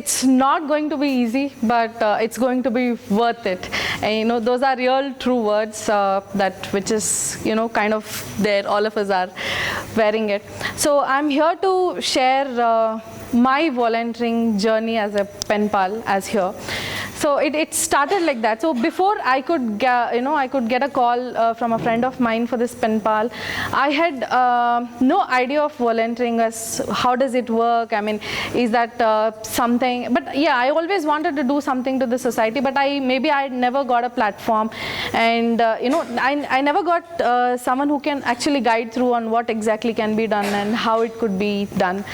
it's not going to be easy, but it's going to be worth it. And those are real true words which is kind of there. All of us are wearing it. So I'm here to share my volunteering journey as a pen pal as here. So it started like that. So before I could get a call from a friend of mine for this pen pal, I had no idea of volunteering as how does it work. I mean, is that something? But yeah, I always wanted to do something to the society, but I never got a platform, and I never got someone who can actually guide through on what exactly can be done and how it could be done.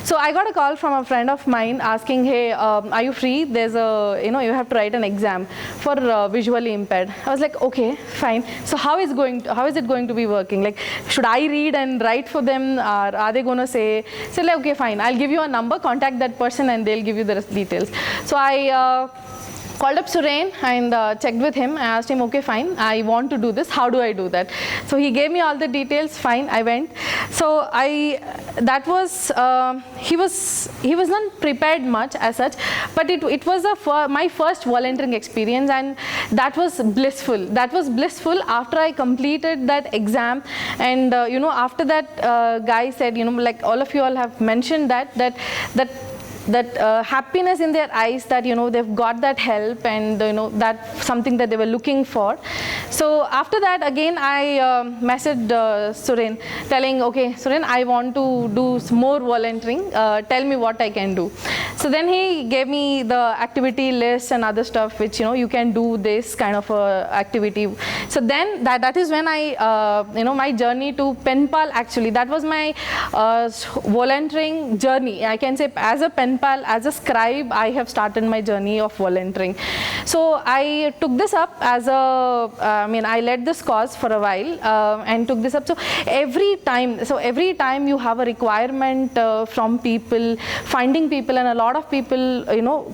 So I got a call from a friend of mine asking, hey, are you free? There's a you have to write an exam for visually impaired. I was like, okay, fine. So how is it going to be working? Like, should I read and write for them, or are they going to say like, okay, fine, I'll give you a number, contact that person, and they'll give you the details. So I called up Suren and checked with him. I asked him, okay, fine, I want to do this. How do I do that? So he gave me all the details. Fine, I went. So he was not prepared much as such, but it was my first volunteering experience, and that was blissful. That was blissful after I completed that exam, and after that, guy said, like all of you all have mentioned that happiness in their eyes that they've got that help, and that's something that they were looking for. So after that, again I messaged Suren telling, okay Suren, I want to do some more volunteering, tell me what I can do. So then he gave me the activity list and other stuff which you can do this kind of activity. So then that is when I my journey to pen pal, actually that was my volunteering journey. I can say as a pen pal, as a scribe, I have started my journey of volunteering. So I took this up as I led this cause for a while and took this up. So every time you have a requirement from people, finding people, and a lot of people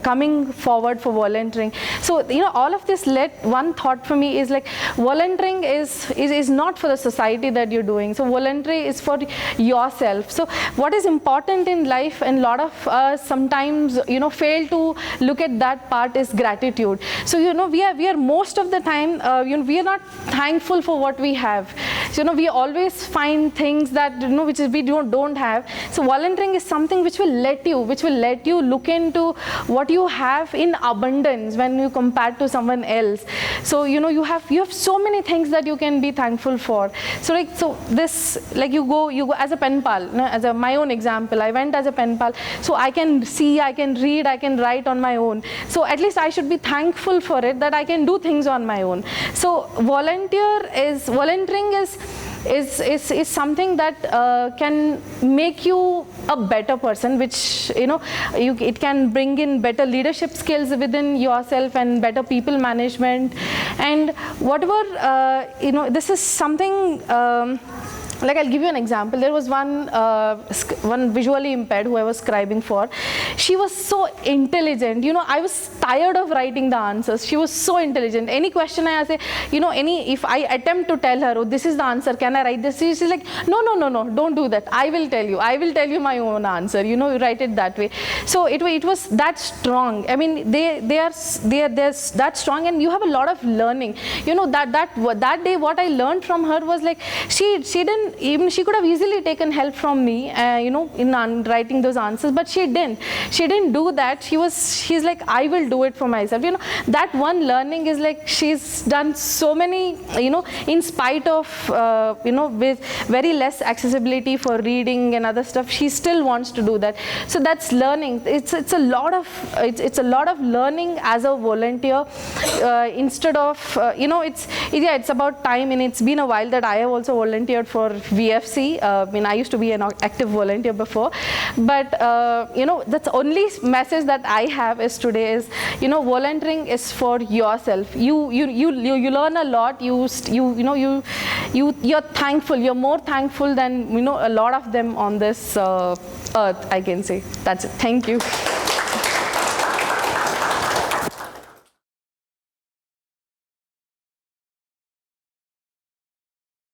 coming forward for volunteering. So all of this led one thought for me is like, volunteering is not for the society that you're doing. So voluntary is for yourself. So what is important in life, and a lot of us sometimes fail to look at that part, is gratitude. So we are most of the time we are not thankful for what we have. So we always find things that which we don't have. So volunteering is something which will let you look into what you have in abundance when you compare to someone else. So you have so many things that you can be thankful for. So you go as a pen pal, as my own example, I went as a pen pal, so I can see, I can read, I can write on my own. So at least I should be thankful for it, that I can do things on my own. So volunteering is something that can make you a better person, which it can bring in better leadership skills within yourself and better people management, and whatever this is something like, I'll give you an example. There was one visually impaired who I was scribing for. She was so intelligent. I was tired of writing the answers. She was so intelligent. Any question I ask, if I attempt to tell her, oh, this is the answer, can I write this? She's like, no, don't do that. I will tell you my own answer. You write it that way. So it was that strong. I mean, they're that strong, and you have a lot of learning. That day, what I learned from her was like, she could have easily taken help from me, in writing those answers, but she didn't do that. She's like, I will do it for myself. That one learning is like, she's done so many, in spite of with very less accessibility for reading and other stuff, she still wants to do that. So that's learning. It's a lot of learning as a volunteer, instead of it's about time, and it's been a while that I have also volunteered for VFC. I used to be an active volunteer before, but that's the only message that I have is today is, volunteering is for yourself. You learn a lot. You're thankful. You're more thankful than a lot of them on this earth, I can say. That's it. Thank you.